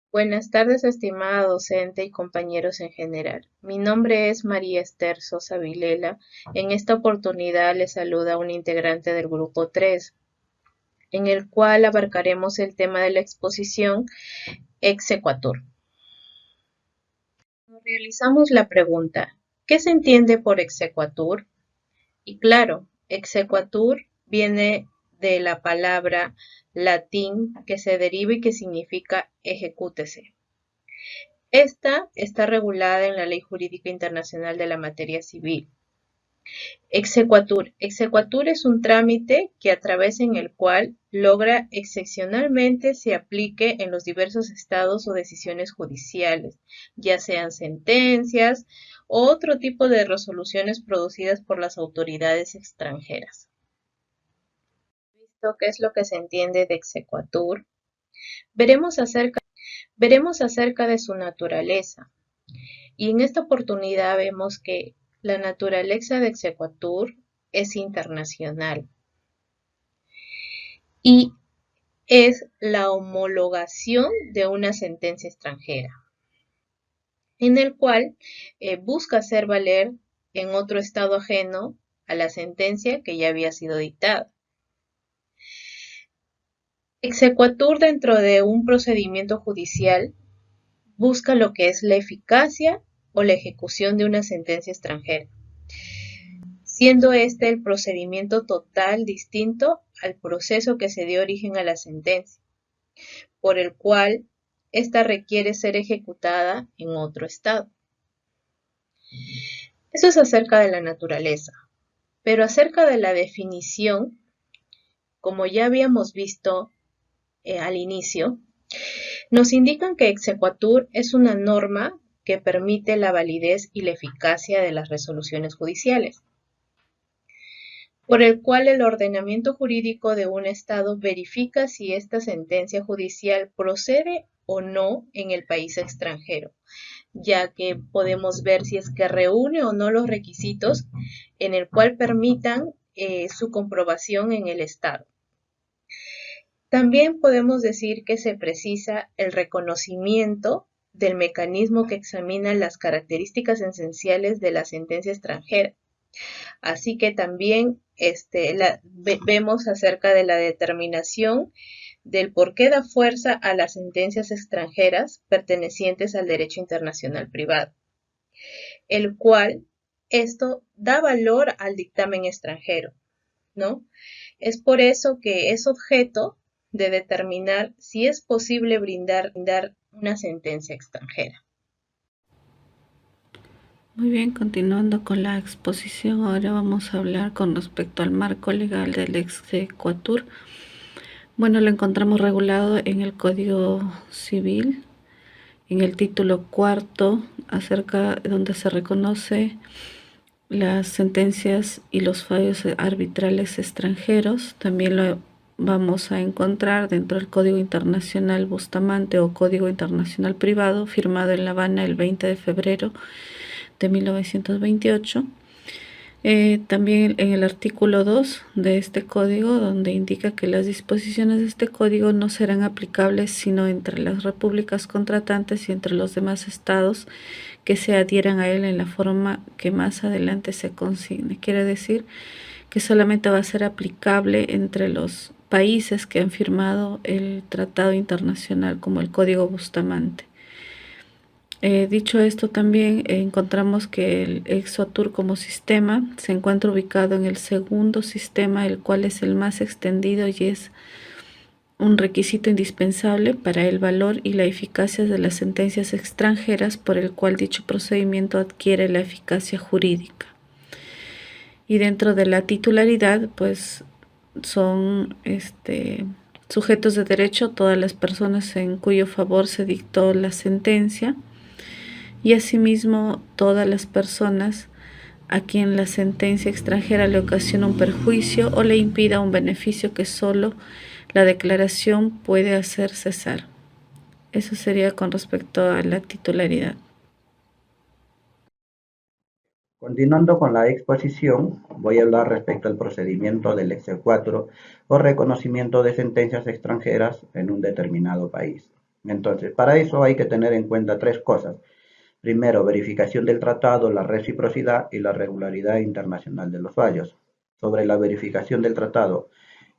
Buenas tardes, estimada docente y compañeros en general. Mi nombre es María Esther Sosa Vilela. En esta oportunidad les saluda un integrante del grupo 3, en el cual abarcaremos el tema de la exposición Exequatur. Nos realizamos la pregunta, ¿qué se entiende por exequatur? Y claro, exequatur viene de la palabra latín que se deriva y que significa ejecútese. Esta está regulada en la Ley Jurídica Internacional de la Materia Civil. Exequatur. Exequatur es un trámite que a través en el cual logra excepcionalmente se aplique en los diversos estados o decisiones judiciales, ya sean sentencias o otro tipo de resoluciones producidas por las autoridades extranjeras. ¿Visto qué es lo que se entiende de exequatur? Veremos acerca de su naturaleza. Y en esta oportunidad vemos que la naturaleza de exequatur es internacional y es la homologación de una sentencia extranjera, en el cual busca hacer valer en otro estado ajeno a la sentencia que ya había sido dictada. Exequatur dentro de un procedimiento judicial busca lo que es la eficacia o la ejecución de una sentencia extranjera, siendo este el procedimiento total distinto al proceso que se dio origen a la sentencia, por el cual ésta requiere ser ejecutada en otro estado. Eso es acerca de la naturaleza, pero acerca de la definición, como ya habíamos visto al inicio, nos indican que exequatur es una norma que permite la validez y la eficacia de las resoluciones judiciales, por el cual el ordenamiento jurídico de un Estado verifica si esta sentencia judicial procede o no en el país extranjero, ya que podemos ver si es que reúne o no los requisitos en el cual permitan su comprobación en el Estado. También podemos decir que se precisa el reconocimiento del mecanismo que examina las características esenciales de la sentencia extranjera. Así que también vemos acerca de la determinación del por qué da fuerza a las sentencias extranjeras pertenecientes al derecho internacional privado, el cual esto da valor al dictamen extranjero, ¿no? Es por eso que es objeto de determinar si es posible brindar una sentencia extranjera. Muy bien, continuando con la exposición, ahora vamos a hablar con respecto al marco legal del exequatur. Bueno, lo encontramos regulado en el Código Civil, en el título cuarto, acerca donde se reconoce las sentencias y los fallos arbitrales extranjeros. También lo vamos a encontrar dentro del Código Internacional Bustamante o Código Internacional Privado, firmado en La Habana el 20 de febrero de 1928. También en el artículo 2 de este código, donde indica que las disposiciones de este código no serán aplicables sino entre las repúblicas contratantes y entre los demás estados que se adhieran a él en la forma que más adelante se consigne. Quiere decir que solamente va a ser aplicable entre los países que han firmado el tratado internacional como el Código Bustamante. Dicho esto, también encontramos que el exequatur como sistema se encuentra ubicado en el segundo sistema, el cual es el más extendido y es un requisito indispensable para el valor y la eficacia de las sentencias extranjeras, por el cual dicho procedimiento adquiere la eficacia jurídica. Y dentro de la titularidad, pues son sujetos de derecho todas las personas en cuyo favor se dictó la sentencia, y asimismo todas las personas a quien la sentencia extranjera le ocasiona un perjuicio o le impida un beneficio que solo la declaración puede hacer cesar. Eso sería con respecto a la titularidad. Continuando con la exposición, voy a hablar respecto al procedimiento del exequatur o reconocimiento de sentencias extranjeras en un determinado país. Entonces, para eso hay que tener en cuenta tres cosas. Primero, verificación del tratado, la reciprocidad y la regularidad internacional de los fallos. Sobre la verificación del tratado,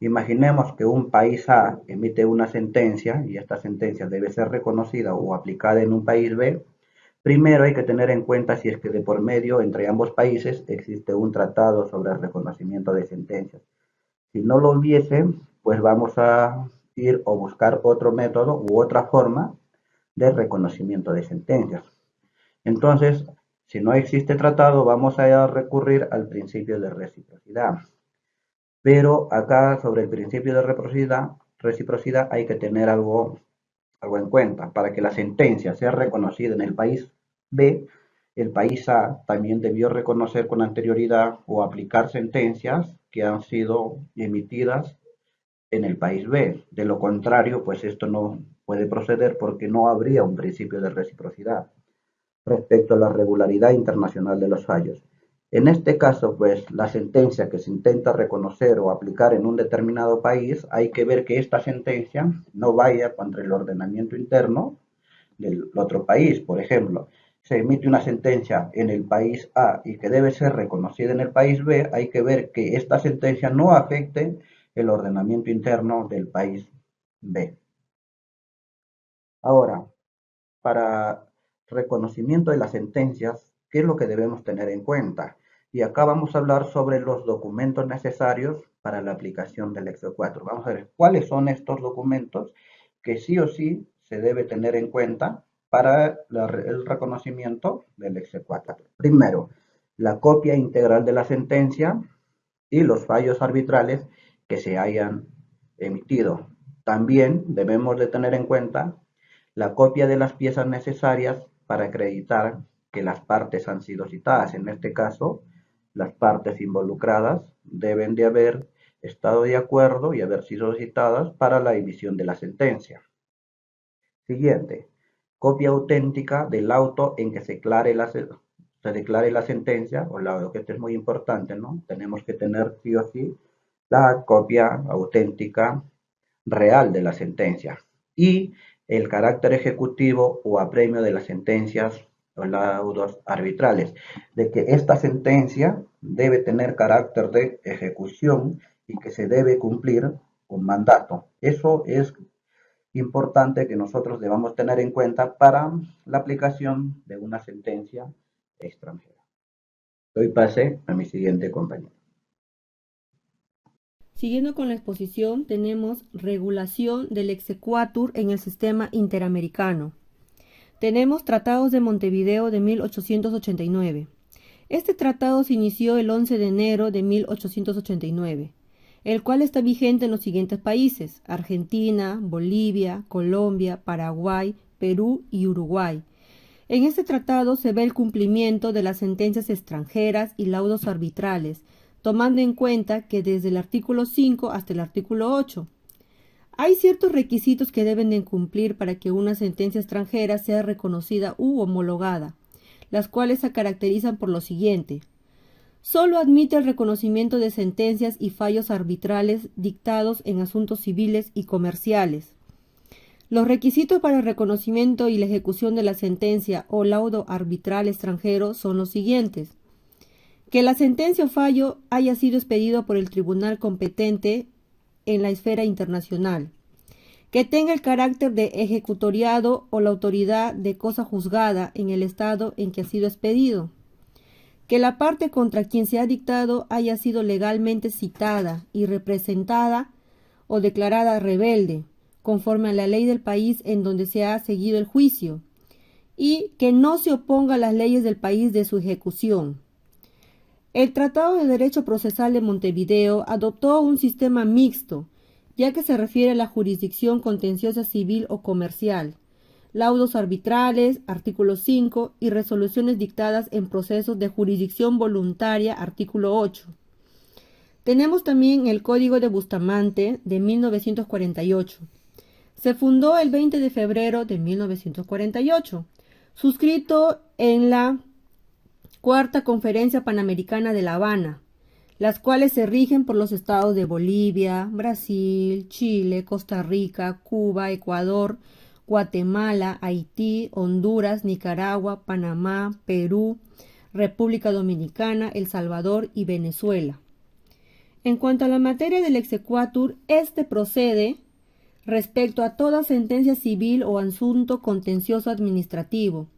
imaginemos que un país A emite una sentencia y esta sentencia debe ser reconocida o aplicada en un país B. Primero hay que tener en cuenta si es que de por medio entre ambos países existe un tratado sobre el reconocimiento de sentencias. Si no lo hubiese, pues vamos a ir o buscar otro método u otra forma de reconocimiento de sentencias. Entonces, si no existe tratado, vamos a recurrir al principio de reciprocidad. Pero acá sobre el principio de reciprocidad hay que tener algo en cuenta. Para que la sentencia sea reconocida en el país B, el país A también debió reconocer con anterioridad o aplicar sentencias que han sido emitidas en el país B. De lo contrario, pues esto no puede proceder porque no habría un principio de reciprocidad respecto a la regularidad internacional de los fallos. En este caso, pues la sentencia que se intenta reconocer o aplicar en un determinado país, hay que ver que esta sentencia no vaya contra el ordenamiento interno del otro país. Por ejemplo, se emite una sentencia en el país A y que debe ser reconocida en el país B, hay que ver que esta sentencia no afecte el ordenamiento interno del país B. Ahora, para reconocimiento de las sentencias, ¿qué es lo que debemos tener en cuenta? Y acá vamos a hablar sobre los documentos necesarios para la aplicación del exequatur. Vamos a ver cuáles son estos documentos que sí o sí se debe tener en cuenta para el reconocimiento del exequatur. Primero, la copia integral de la sentencia y los fallos arbitrales que se hayan emitido. También debemos de tener en cuenta la copia de las piezas necesarias para acreditar que las partes han sido citadas. En este caso, las partes involucradas deben de haber estado de acuerdo y haber sido citadas para la emisión de la sentencia. Siguiente, copia auténtica del auto en que se declare la sentencia, o lo que esto es muy importante, ¿no? Tenemos que tener sí o sí la copia auténtica real de la sentencia y el carácter ejecutivo o apremio de las sentencias o laudos arbitrales, de que esta sentencia debe tener carácter de ejecución y que se debe cumplir un mandato. Eso es importante que nosotros debamos tener en cuenta para la aplicación de una sentencia extranjera. Doy pase a mi siguiente compañero. Siguiendo con la exposición, tenemos regulación del exequatur en el sistema interamericano. Tenemos Tratados de Montevideo de 1889. Este tratado se inició el 11 de enero de 1889, el cual está vigente en los siguientes países: Argentina, Bolivia, Colombia, Paraguay, Perú y Uruguay. En este tratado se ve el cumplimiento de las sentencias extranjeras y laudos arbitrales, tomando en cuenta que desde el artículo 5 hasta el artículo 8 hay ciertos requisitos que deben de cumplir para que una sentencia extranjera sea reconocida u homologada, las cuales se caracterizan por lo siguiente: solo admite el reconocimiento de sentencias y fallos arbitrales dictados en asuntos civiles y comerciales. Los requisitos para el reconocimiento y la ejecución de la sentencia o laudo arbitral extranjero son los siguientes: que la sentencia o fallo haya sido expedido por el tribunal competente en la esfera internacional, que tenga el carácter de ejecutoriado o la autoridad de cosa juzgada en el estado en que ha sido expedido, que la parte contra quien se ha dictado haya sido legalmente citada y representada o declarada rebelde, conforme a la ley del país en donde se ha seguido el juicio, y que no se oponga a las leyes del país de su ejecución. El Tratado de Derecho Procesal de Montevideo adoptó un sistema mixto, ya que se refiere a la jurisdicción contenciosa civil o comercial, laudos arbitrales, artículo 5, y resoluciones dictadas en procesos de jurisdicción voluntaria, artículo 8. Tenemos también el Código de Bustamante de 1948. Se fundó el 20 de febrero de 1948, suscrito en la Cuarta Conferencia Panamericana de La Habana, las cuales se rigen por los estados de Bolivia, Brasil, Chile, Costa Rica, Cuba, Ecuador, Guatemala, Haití, Honduras, Nicaragua, Panamá, Perú, República Dominicana, El Salvador y Venezuela. En cuanto a la materia del exequatur, este procede respecto a toda sentencia civil o asunto contencioso administrativo.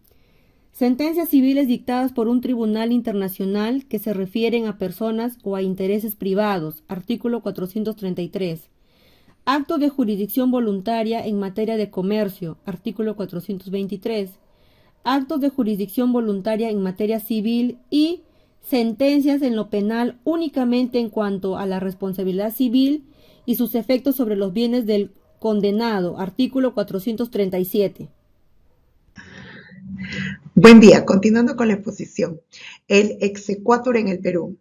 Sentencias civiles dictadas por un tribunal internacional que se refieren a personas o a intereses privados, artículo 433. Acto de jurisdicción voluntaria en materia de comercio, artículo 423. Actos de jurisdicción voluntaria en materia civil y sentencias en lo penal únicamente en cuanto a la responsabilidad civil y sus efectos sobre los bienes del condenado, artículo 437. Buen día, continuando con la exposición. El exequatur en el Perú.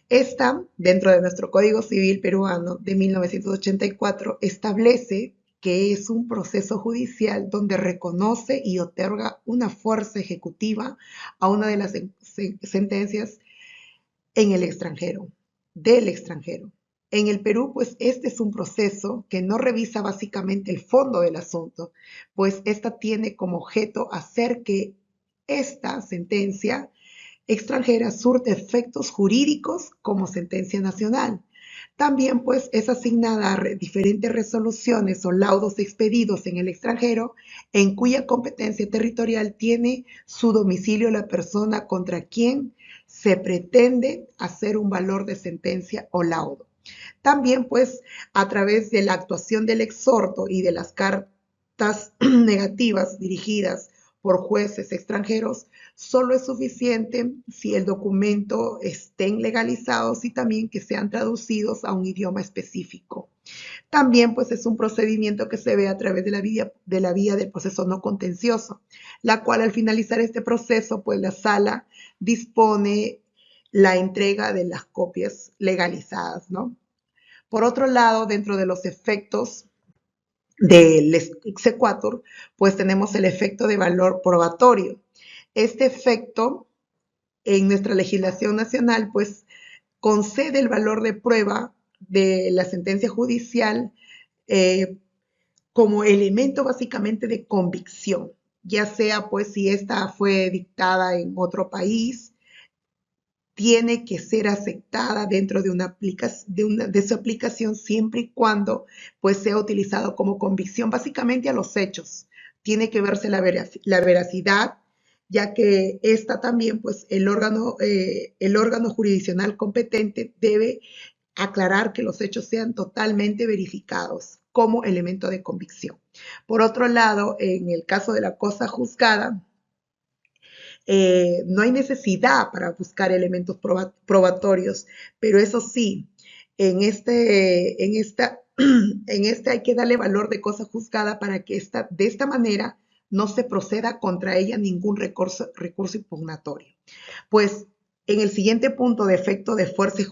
Esta, dentro de nuestro Código Civil peruano de 1984, establece que es un proceso judicial donde reconoce y otorga una fuerza ejecutiva a una de las sentencias en el extranjero, del extranjero. En el Perú, pues este es un proceso que no revisa básicamente el fondo del asunto, pues esta tiene como objeto hacer que esta sentencia extranjera surte efectos jurídicos como sentencia nacional. También pues es asignada a diferentes resoluciones o laudos expedidos en el extranjero en cuya competencia territorial tiene su domicilio la persona contra quien se pretende hacer un valor de sentencia o laudo. También pues a través de la actuación del exhorto y de las cartas negativas dirigidas por jueces extranjeros, solo es suficiente si el documento estén legalizados y también que sean traducidos a un idioma específico. También pues es un procedimiento que se ve a través de la vía del proceso no contencioso, la cual al finalizar este proceso pues la sala dispone la entrega de las copias legalizadas, ¿no? Por otro lado, dentro de los efectos del exequatur, pues tenemos el efecto de valor probatorio. Este efecto en nuestra legislación nacional pues concede el valor de prueba de la sentencia judicial como elemento básicamente de convicción, ya sea pues si esta fue dictada en otro país, tiene que ser aceptada dentro de de su aplicación siempre y cuando pues sea utilizado como convicción básicamente a los hechos. Tiene que verse la veracidad, ya que esta también pues el órgano jurisdiccional competente debe aclarar que los hechos sean totalmente verificados como elemento de convicción. Por otro lado, en el caso de la cosa juzgada, no hay necesidad para buscar elementos probatorios, pero eso sí, en esta hay que darle valor de cosa juzgada para que de esta manera no se proceda contra ella ningún recurso impugnatorio. Pues en el siguiente punto de efecto de fuerza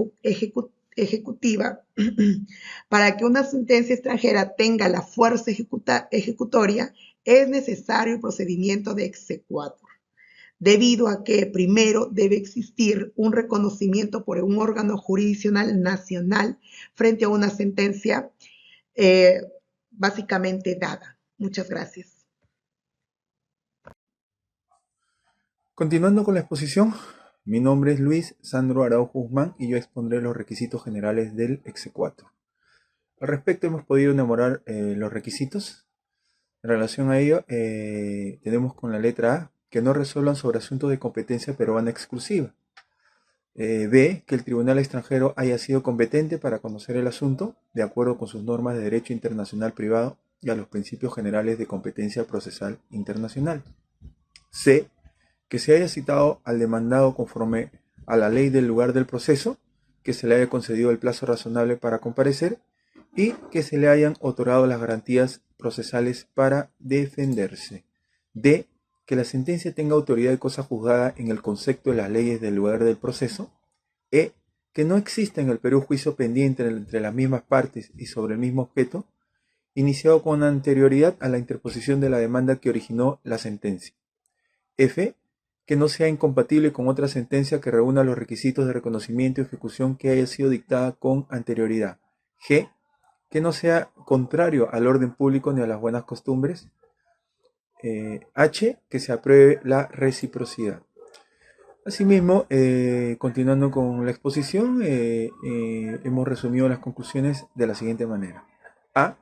ejecutiva, para que una sentencia extranjera tenga la fuerza ejecutoria, es necesario el procedimiento de exequatur, debido a que primero debe existir un reconocimiento por un órgano jurisdiccional nacional frente a una sentencia básicamente dada. Muchas gracias. Continuando con la exposición, mi nombre es Luis Sandro Araujo Guzmán y yo expondré los requisitos generales del exequatur. Al respecto hemos podido enumerar los requisitos. En relación a ello, tenemos con la letra A, que no resuelvan sobre asuntos de competencia peruana exclusiva. B, que el tribunal extranjero haya sido competente para conocer el asunto, de acuerdo con sus normas de derecho internacional privado y a los principios generales de competencia procesal internacional. C, que se haya citado al demandado conforme a la ley del lugar del proceso, que se le haya concedido el plazo razonable para comparecer y que se le hayan otorgado las garantías procesales para defenderse. D, que la sentencia tenga autoridad de cosa juzgada en el concepto de las leyes del lugar del proceso. E, que no exista en el Perú juicio pendiente entre las mismas partes y sobre el mismo objeto, iniciado con anterioridad a la interposición de la demanda que originó la sentencia. F, que no sea incompatible con otra sentencia que reúna los requisitos de reconocimiento y ejecución que haya sido dictada con anterioridad. G, que no sea contrario al orden público ni a las buenas costumbres. H, que se apruebe la reciprocidad. Asimismo, continuando con la exposición, hemos resumido las conclusiones de la siguiente manera. A.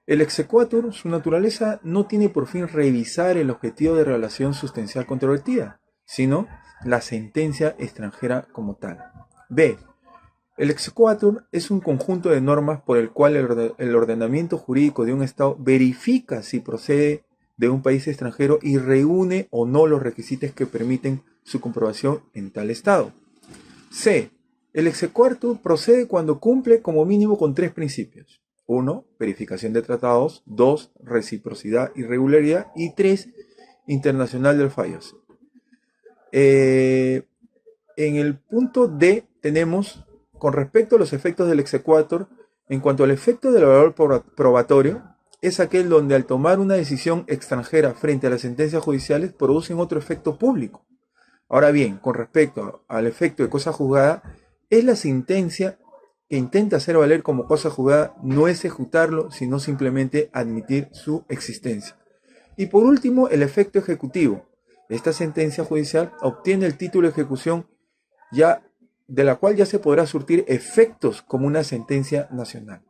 El exequatur, su naturaleza, no tiene por fin revisar el objetivo de relación sustancial controvertida, sino la sentencia extranjera como tal. B. El exequatur es un conjunto de normas por el cual el ordenamiento jurídico de un Estado verifica si procede de un país extranjero y reúne o no los requisitos que permiten su comprobación en tal Estado. C. El exequatur procede cuando cumple como mínimo con 3 principios. 1. Verificación de tratados. 2. Reciprocidad y regularidad. Y 3. Internacional del fallos. En el punto D tenemos, con respecto a los efectos del exequatur, en cuanto al efecto del valor probatorio, es aquel donde al tomar una decisión extranjera frente a las sentencias judiciales producen otro efecto público. Ahora bien, con respecto al efecto de cosa juzgada, es la sentencia que intenta hacer valer como cosa juzgada, no es ejecutarlo, sino simplemente admitir su existencia. Y por último, el efecto ejecutivo. Esta sentencia judicial obtiene el título de ejecución de la cual ya se podrá surtir efectos como una sentencia nacional.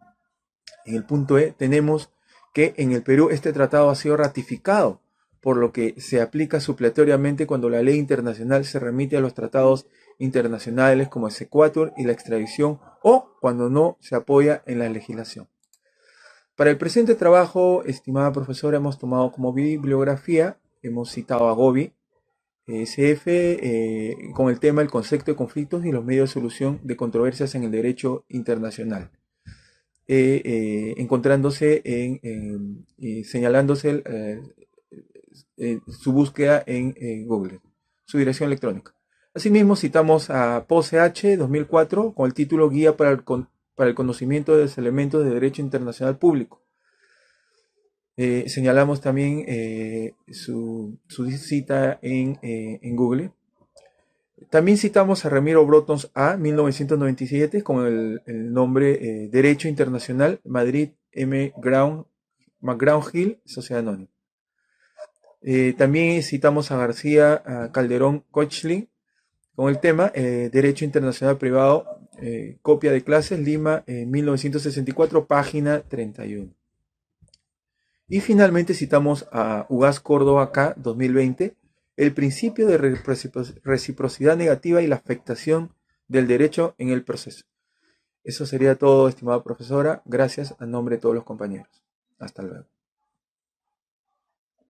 En el punto E tenemos que en el Perú este tratado ha sido ratificado, por lo que se aplica supletoriamente cuando la ley internacional se remite a los tratados internacionales como exequatur y la extradición, o cuando no se apoya en la legislación. Para el presente trabajo, estimada profesora, hemos tomado como bibliografía, hemos citado a Gobi, SF, con el tema el concepto de conflictos y los medios de solución de controversias en el derecho internacional, encontrándose señalándose su búsqueda en Google, su dirección electrónica. Asimismo, citamos a POSH 2004 con el título Guía para el conocimiento de los elementos de derecho internacional público. Señalamos también su cita en Google. También citamos a Ramiro Brotons A. 1997 con el nombre Derecho Internacional, Madrid M. McGraw-Hill, Sociedad Anónima. También citamos a García Calderón Kochli con el tema Derecho Internacional Privado, copia de clases, Lima, 1964, página 31. Y finalmente citamos a Ugaz Córdoba K. 2020, el principio de reciprocidad negativa y la afectación del derecho en el proceso. Eso sería todo, estimada profesora. Gracias a nombre de todos los compañeros. Hasta luego.